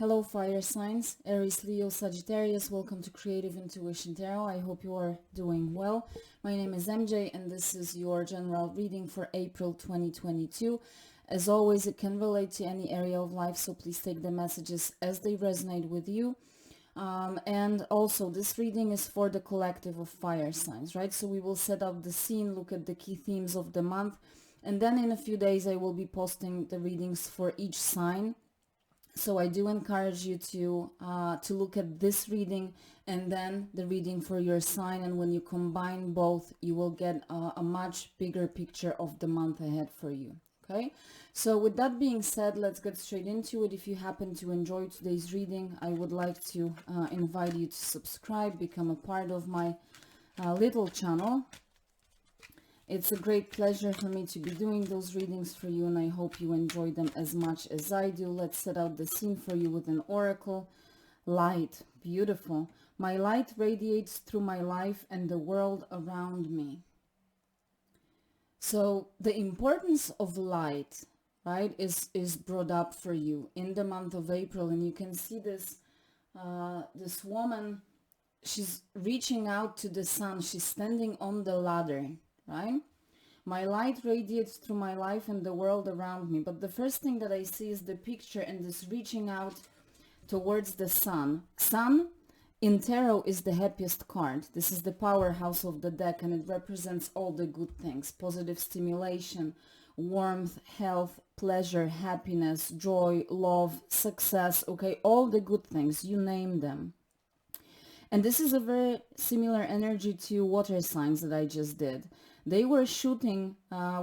Hello fire signs, Aries, Leo, Sagittarius, welcome to Creative Intuition Tarot. I hope you are doing well. My name is MJ and this is your general reading for April 2022. As always, it can relate to any area of life, so please take the messages as they resonate with you. And also this reading is for the collective of fire signs, right? So we will set up the scene, look at the key themes of the month, and then in a few days I will be posting the readings for each sign. So I do encourage you to look at this reading and then the reading for your sign, and when you combine both, you will get a much bigger picture of the month ahead for you. Okay, so with that being said, let's get straight into it. If you happen to enjoy today's reading, I would like to invite you to subscribe, become a part of my little channel. It's a great pleasure for me to be doing those readings for you, and I hope you enjoy them as much as I do. Let's set out the scene for you with an oracle. Light, beautiful. My light radiates through my life and the world around me. So the importance of light, right, is brought up for you in the month of April, and you can see this this woman. She's reaching out to the sun. She's standing on the ladder, right? My light radiates through my life and the world around me. But the first thing that I see is the picture and this reaching out towards the sun. Sun in tarot is the happiest card. This is the powerhouse of the deck, and it represents all the good things: positive stimulation, warmth, health, pleasure, happiness, joy, love, success, okay, all the good things, you name them. And this is a very similar energy to water signs that I just did. They were shooting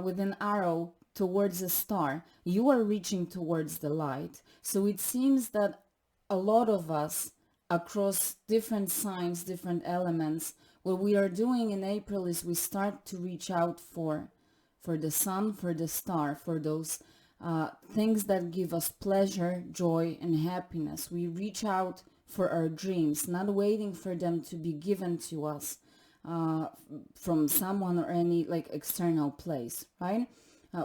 with an arrow towards a star. You are reaching towards the light. So it seems that a lot of us across different signs, different elements, what we are doing in April is we start to reach out for the sun, for the star, for those things that give us pleasure, joy, and happiness. We reach out for our dreams, not waiting for them to be given to us from someone or any like external place, right?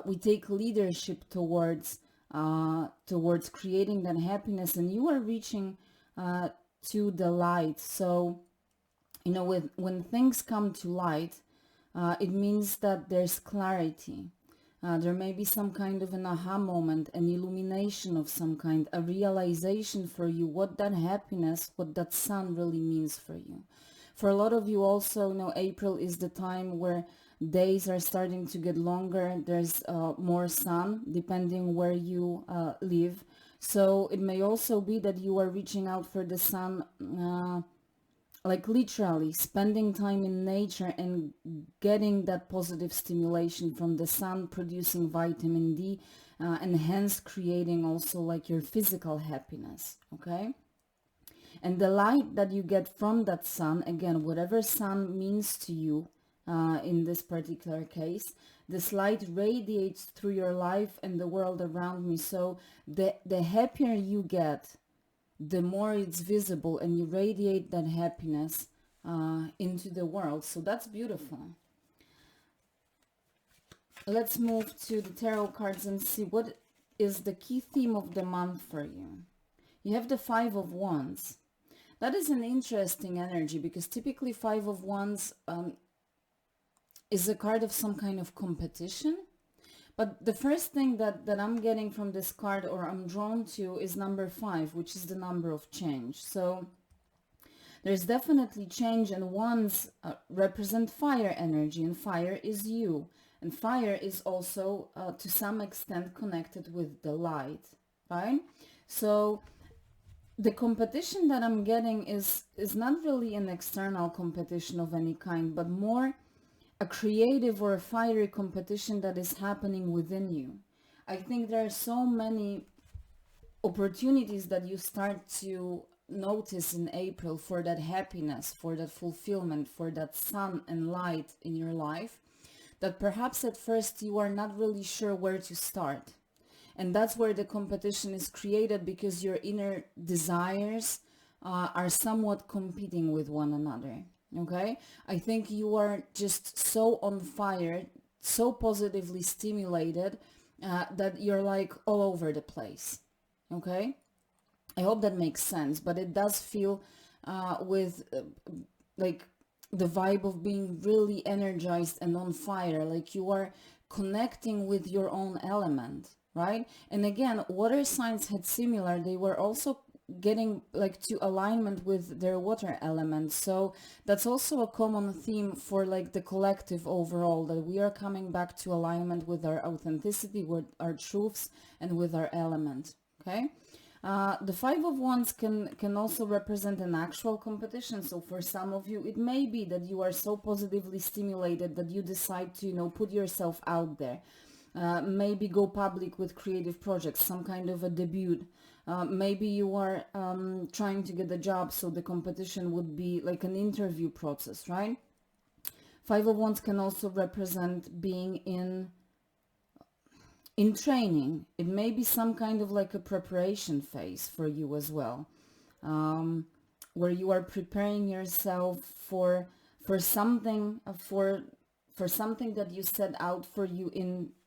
We take leadership towards creating that happiness, and you are reaching to the light. So, you know, when things come to light, it means that there's clarity. There may be some kind of an aha moment, an illumination of some kind, a realization for you what that happiness, what that sun really means for you. For a lot of you also, you know, April is the time where days are starting to get longer. There's more sun depending where you live. So it may also be that you are reaching out for the sun, like literally spending time in nature and getting that positive stimulation from the sun, producing vitamin D, and hence creating also like your physical happiness, okay? And the light that you get from that sun, again, whatever sun means to you in this particular case, this light radiates through your life and the world around me. So the happier you get, the more it's visible, and you radiate that happiness into the world. So that's beautiful. Let's move to the tarot cards and see what is the key theme of the month for you. You have the Five of Wands. That is an interesting energy because typically Five of Wands is a card of some kind of competition. But the first thing that I'm getting from this card, or I'm drawn to, is number 5, which is the number of change. So there's definitely change, and wands represent fire energy, and fire is you. And fire is also to some extent connected with the light, right? So the competition that I'm getting is not really an external competition of any kind, but more a creative or a fiery competition that is happening within you. I think there are so many opportunities that you start to notice in April for that happiness, for that fulfillment, for that sun and light in your life, that perhaps at first you are not really sure where to start. And that's where the competition is created, because your inner desires are somewhat competing with one another. Okay, I think you are just so on fire, so positively stimulated that you're like all over the place. Okay, I hope that makes sense, but it does feel with like the vibe of being really energized and on fire, like you are connecting with your own element, right? And again, water signs had similar, they were also getting like to alignment with their water element. So that's also a common theme for like the collective overall, that we are coming back to alignment with our authenticity, with our truths, and with our element. Okay. The Five of Wands can also represent an actual competition. So for some of you, it may be that you are so positively stimulated that you decide to, put yourself out there. Maybe go public with creative projects, some kind of a debut. Maybe you are trying to get a job, so the competition would be like an interview process, right? Five of Wands can also represent being in training. It may be some kind of like a preparation phase for you as well, where you are preparing yourself for something for something that you set out for you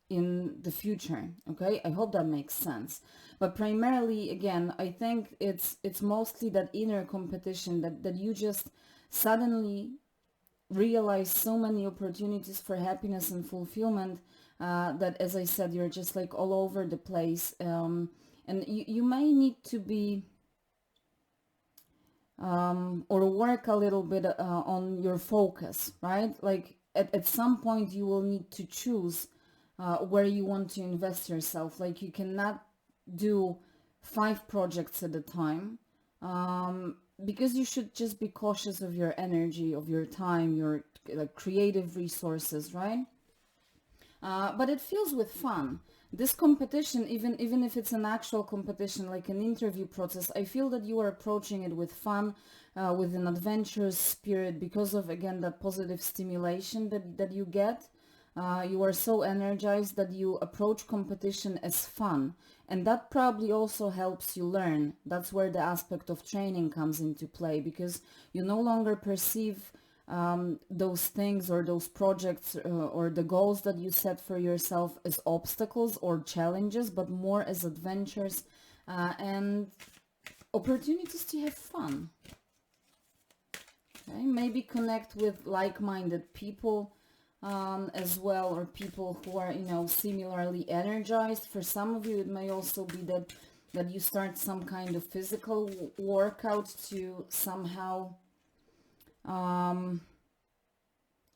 in the future. Okay, I hope that makes sense. But primarily, again, I think it's mostly that inner competition, that you just suddenly realize so many opportunities for happiness and fulfillment, that, as I said, you're just like all over the place, and you may need to be or work a little bit on your focus, right? Like at some point you will need to choose where you want to invest yourself. Like you cannot do 5 projects at a time, because you should just be cautious of your energy, of your time, your like creative resources, right? But it feels with fun. This competition, even if it's an actual competition, like an interview process, I feel that you are approaching it with fun, with an adventurous spirit, because of, again, that positive stimulation that you get. You are so energized that you approach competition as fun. And that probably also helps you learn. That's where the aspect of training comes into play, because you no longer perceive those things or those projects or the goals that you set for yourself as obstacles or challenges, but more as adventures and opportunities to have fun. Okay? Maybe connect with like-minded people as well, or people who are, similarly energized. For some of you, it may also be that you start some kind of physical workout to somehow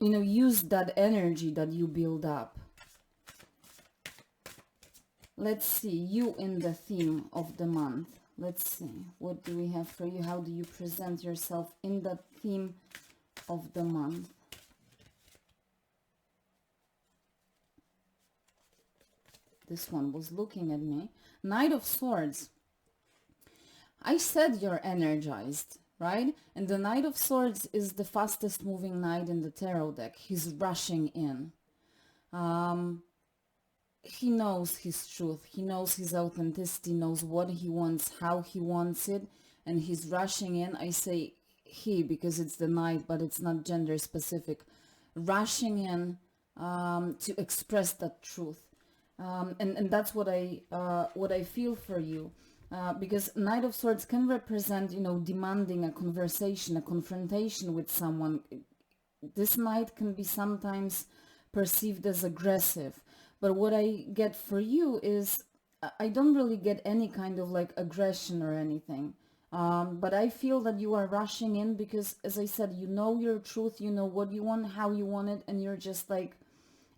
use that energy that you build up. Let's see, you in the theme of the month. Let's see, what do we have for you? How do you present yourself in the theme of the month? This one was looking at me. Knight of Swords. I said you're energized, right? And the Knight of Swords is the fastest moving knight in the tarot deck. He's rushing in. He knows his truth. He knows his authenticity, knows what he wants, how he wants it, and he's rushing in. I say he because it's the knight, but it's not gender specific. Rushing in to express that truth. And that's what I feel for you. Because Knight of Swords can represent, demanding a conversation, a confrontation with someone. This knight can be sometimes perceived as aggressive. But what I get for you is, I don't really get any kind of like aggression or anything. But I feel that you are rushing in because, as I said, you know your truth, you know what you want, how you want it, and you're just like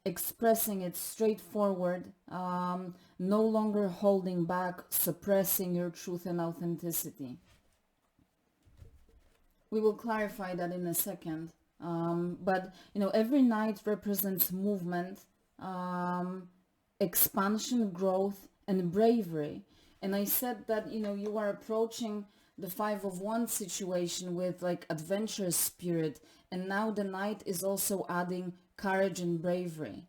expressing it straightforward, no longer holding back, suppressing your truth and authenticity. We will clarify that in a second. But, every knight represents movement, expansion, growth, and bravery. And I said that, you are approaching the Five of Wands situation with like adventurous spirit. And now the knight is also adding courage and bravery.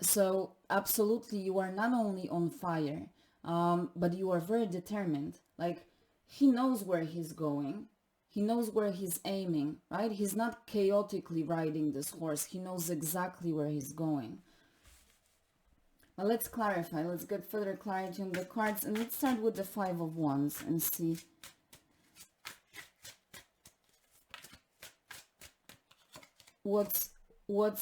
So absolutely, you are not only on fire, but you are very determined. Like, he knows where he's going. He knows where he's aiming, right? He's not chaotically riding this horse. He knows exactly where he's going. Let's clarify. Let's get further clarity on the cards. And let's start with the Five of Wands and see what's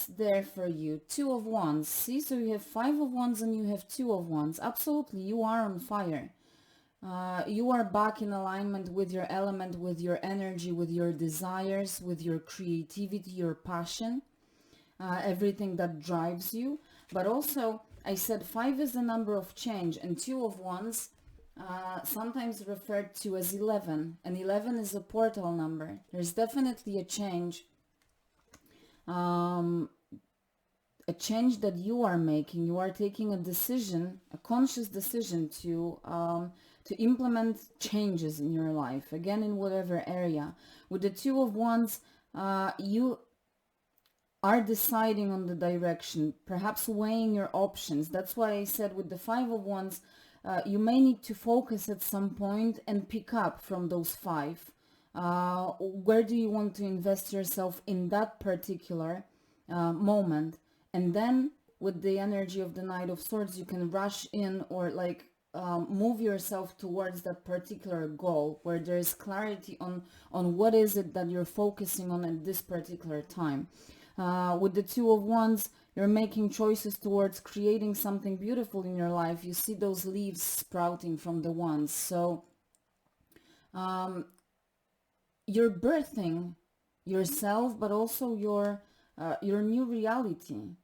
there for you. Two of Wands. See, so you have Five of Wands and you have Two of Wands. Absolutely, you are on fire. You are back in alignment with your element, with your energy, with your desires, with your creativity, your passion, everything that drives you. But also, I said 5 is the number of change, and Two of Wands sometimes referred to as 11, and 11 is a portal number. There's definitely a change that you are making. You are taking a decision, a conscious decision to implement changes in your life, again, in whatever area. With the Two of Wands, you are deciding on the direction, perhaps weighing your options. That's why I said with the Five of Wands, you may need to focus at some point and pick up from those 5. Where do you want to invest yourself in that particular moment? And then with the energy of the Knight of Swords, you can rush in or like move yourself towards that particular goal where there is clarity on what is it that you're focusing on at this particular time. With the Two of Wands, you're making choices towards creating something beautiful in your life. You see those leaves sprouting from the wands. So you're birthing yourself, but also your new reality.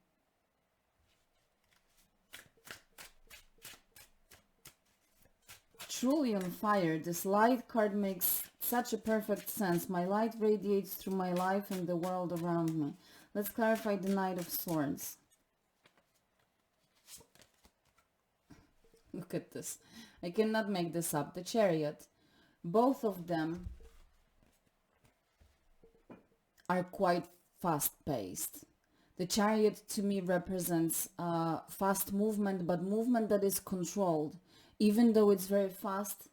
Truly on fire. This light card makes such a perfect sense. My light radiates through my life and the world around me. Let's clarify the Knight of Swords. Look at this. I cannot make this up. The Chariot. Both of them are quite fast-paced. The Chariot to me represents fast movement, but movement that is controlled. Even though it's very fast,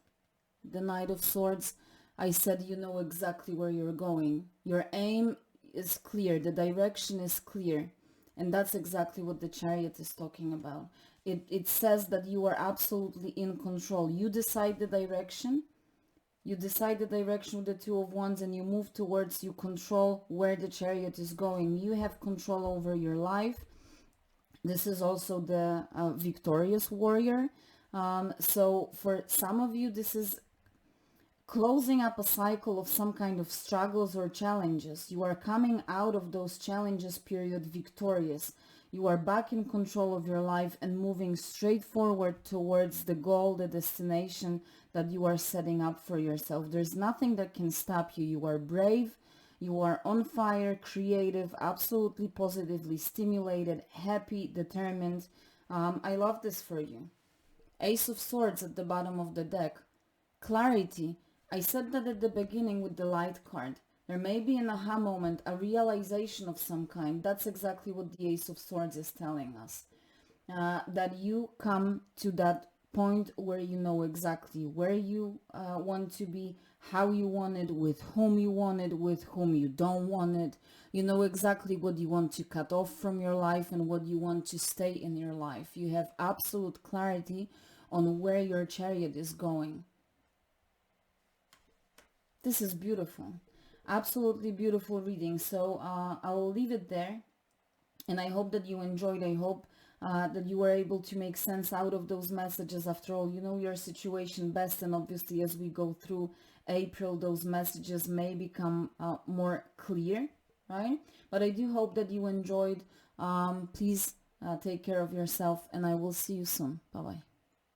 the Knight of Swords, I said you know exactly where you're going. Your aim is clear, the direction is clear. And that's exactly what the Chariot is talking about. It says that you are absolutely in control. You decide the direction. You decide the direction with the Two of Wands and you move towards, you control where the Chariot is going. You have control over your life. This is also the victorious warrior. So for some of you, this is closing up a cycle of some kind of struggles or challenges. You are coming out of those challenges period victorious. You are back in control of your life and moving straight forward towards the goal, the destination that you are setting up for yourself. There's nothing that can stop you. You are brave. You are on fire, creative, absolutely positively stimulated, happy, determined. I love this for you. Ace of Swords at the bottom of the deck. Clarity. I said that at the beginning with the light card. There may be an aha moment, a realization of some kind. That's exactly what the Ace of Swords is telling us. That you come to that point where you know exactly where you want to be, how you want it, with whom you want it, with whom you don't want it. You know exactly what you want to cut off from your life and what you want to stay in your life. You have absolute clarity on where your Chariot is going. This is beautiful. Absolutely beautiful reading. So I will leave it there. And I hope that you enjoyed. I hope that you were able to make sense out of those messages. After all, you know your situation best. And obviously, as we go through April, those messages may become more clear, right? But I do hope that you enjoyed. Please take care of yourself. And I will see you soon. Bye-bye.